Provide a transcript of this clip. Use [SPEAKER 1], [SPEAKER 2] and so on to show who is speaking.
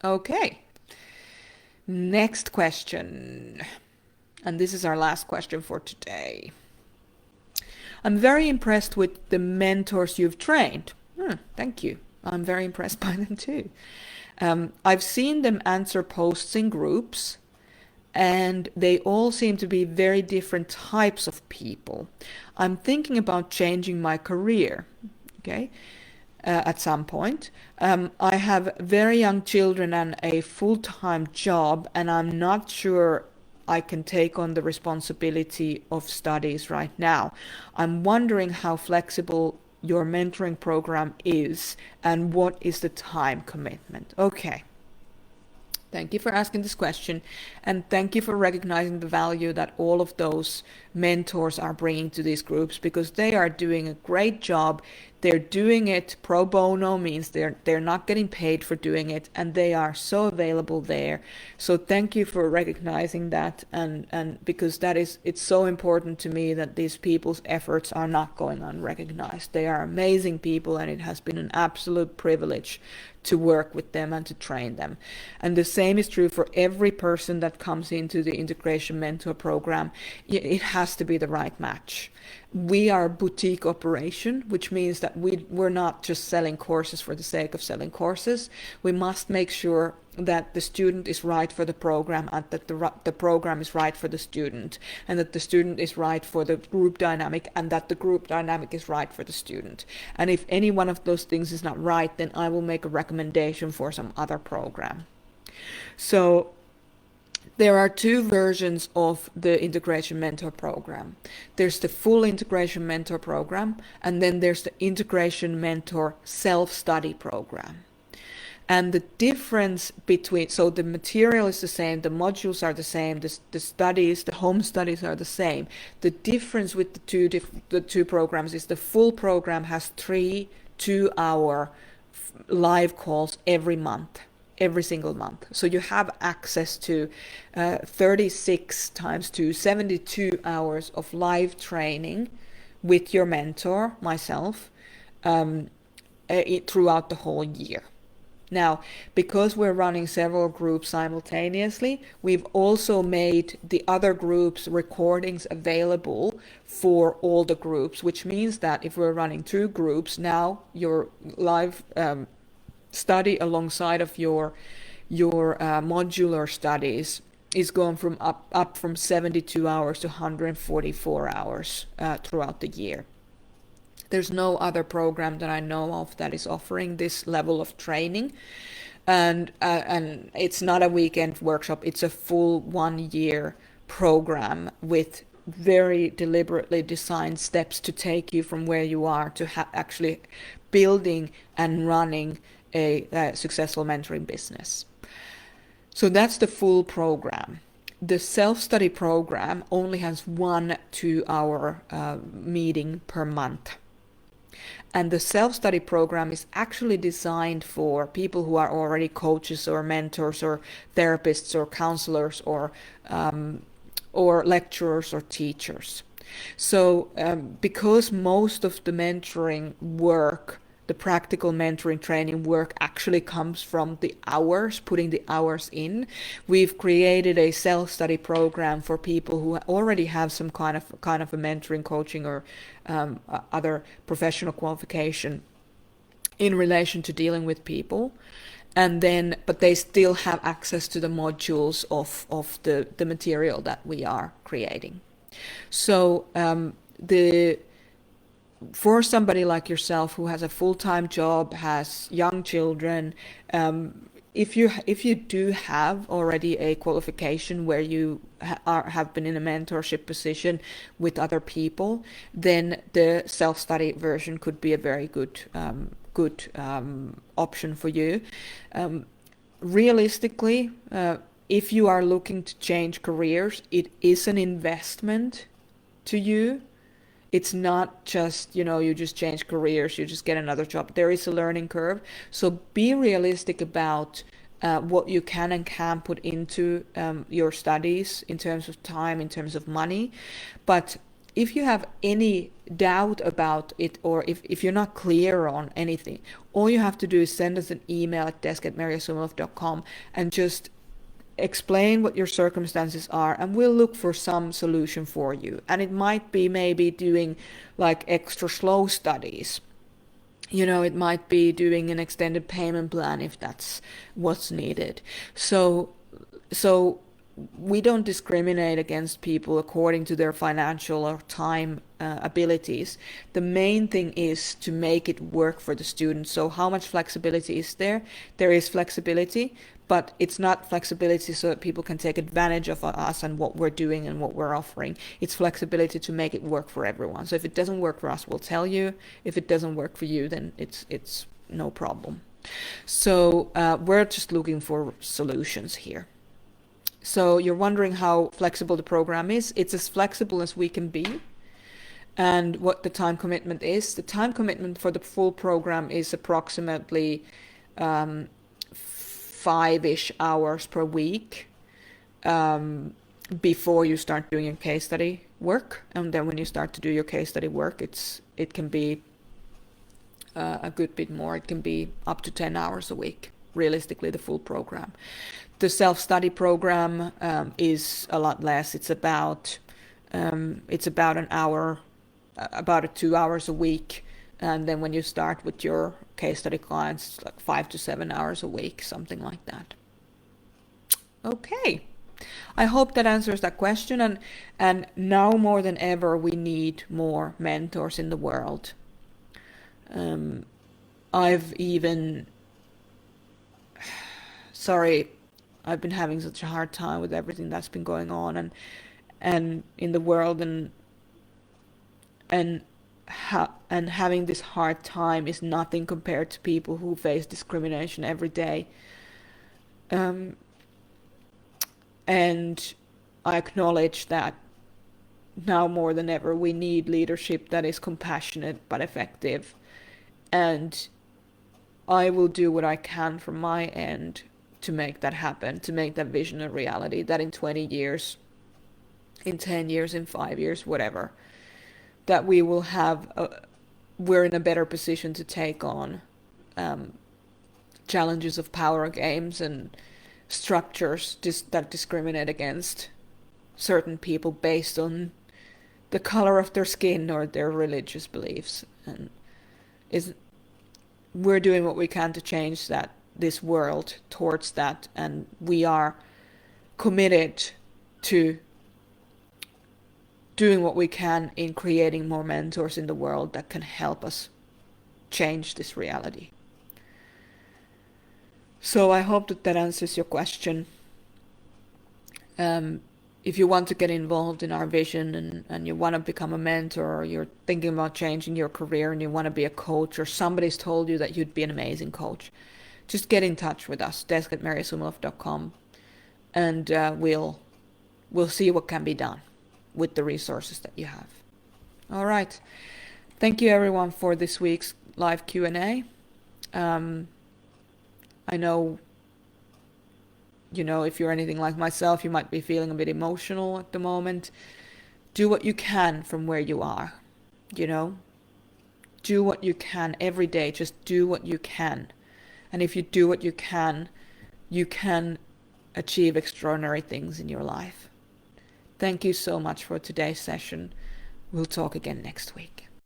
[SPEAKER 1] Okay, next question. And this is our last question for today. I'm very impressed with the mentors you've trained. Thank you. I'm very impressed by them too. I've seen them answer posts in groups, and they all seem to be very different types of people. I'm thinking about changing my career. Okay. At some point. I have very young children and a full-time job, and I'm not sure I can take on the responsibility of studies right now. I'm wondering how flexible your mentoring program is and what is the time commitment. Okay. Thank you for asking this question, and thank you for recognizing the value that all of those mentors are bringing to these groups, because they are doing a great job. They're doing it pro bono, means they're not getting paid for doing it, and they are so available there. So thank you for recognizing that, and because it's so important to me that these people's efforts are not going unrecognized. They are amazing people, and it has been an absolute privilege to work with them and to train them. And the same is true for every person that comes into the Integration Mentor program. It has to be the right match. We are a boutique operation, which means that we're not just selling courses for the sake of selling courses. We must make sure that the student is right for the program, and that the program is right for the student, and that the student is right for the group dynamic, and that the group dynamic is right for the student. And if any one of those things is not right, then I will make a recommendation for some other program. So there are two versions of the Integration Mentor program. There's the full Integration Mentor program, and then there's the Integration Mentor self-study program. And the difference between, so the material is the same, the modules are the same, the studies, the home studies are the same. The difference with the two programs is the full program has 3 2-hour live calls every month. Every single month. So you have access to 36 times 2, 72 hours of live training with your mentor, myself, throughout the whole year. Now, because we're running several groups simultaneously, we've also made the other groups' recordings available for all the groups, which means that if we're running 2 groups, now your live study alongside of your modular studies is going from up from 72 hours to 144 hours throughout the year. There's no other program that I know of that is offering this level of training, and it's not a weekend workshop. It's a full 1-year program with very deliberately designed steps to take you from where you are to actually building and running a successful mentoring business. So that's the full program. The self-study program only has 1 2-hour meeting per month. And the self-study program is actually designed for people who are already coaches or mentors or therapists or counselors or lecturers or teachers. So because most of the mentoring work, the practical mentoring training work, actually comes from the hours, putting the hours in, we've created a self-study program for people who already have some kind of a mentoring, coaching, or other professional qualification in relation to dealing with people. And then, but they still have access to the modules of the material that we are creating. So for somebody like yourself who has a full-time job, has young children, if you do have already a qualification where you have been in a mentorship position with other people, then the self-study version could be a very good option for you. Realistically, if you are looking to change careers, it is an investment to you. It's not just, you just change careers, you just get another job. There is a learning curve. So be realistic about what you can and can't put into your studies in terms of time, in terms of money. But if you have any doubt about it, or if you're not clear on anything, all you have to do is send us an email at desk@merja.com and just explain what your circumstances are, and we'll look for some solution for you. And it might be maybe doing like extra slow studies. It might be doing an extended payment plan if that's what's needed. So we don't discriminate against people according to their financial or time abilities. The main thing is to make it work for the student. So how much flexibility is there? There is flexibility, but it's not flexibility so that people can take advantage of us and what we're doing and what we're offering. It's flexibility to make it work for everyone. So if it doesn't work for us, we'll tell you. If it doesn't work for you, then it's no problem. So we're just looking for solutions here. So you're wondering how flexible the program is. It's as flexible as we can be. And what the time commitment is. The time commitment for the full program is approximately 5-ish hours per week before you start doing your case study work. And then when you start to do your case study work, it can be a good bit more. It can be up to 10 hours a week, realistically, the full program. The self-study program is a lot less. It's about an hour, about 2 hours a week. And then when you start with your case study clients, it's like 5 to 7 hours a week, something like that. Okay. I hope that answers that question. And now more than ever, we need more mentors in the world. I've been having such a hard time with everything that's been going on and in the world, and having this hard time is nothing compared to people who face discrimination every day. And I acknowledge that now more than ever we need leadership that is compassionate but effective. And I will do what I can from my end to make that happen, to make that vision a reality, that in 20 years, in 10 years, in 5 years, whatever, that we're in a better position to take on challenges of power games and structures that discriminate against certain people based on the color of their skin or their religious beliefs. And we're doing what we can to change this world towards that, and we are committed to doing what we can in creating more mentors in the world that can help us change this reality. So I hope that answers your question. If you want to get involved in our vision and you want to become a mentor, or you're thinking about changing your career and you want to be a coach, or somebody's told you that you'd be an amazing coach, just get in touch with us, desk@merja.com, and we'll see what can be done with the resources that you have. All right. Thank you everyone for this week's live Q&A. I know, if you're anything like myself, you might be feeling a bit emotional at the moment. Do what you can from where you are, Do what you can every day. Just do what you can. And if you do what you can achieve extraordinary things in your life. Thank you so much for today's session. We'll talk again next week.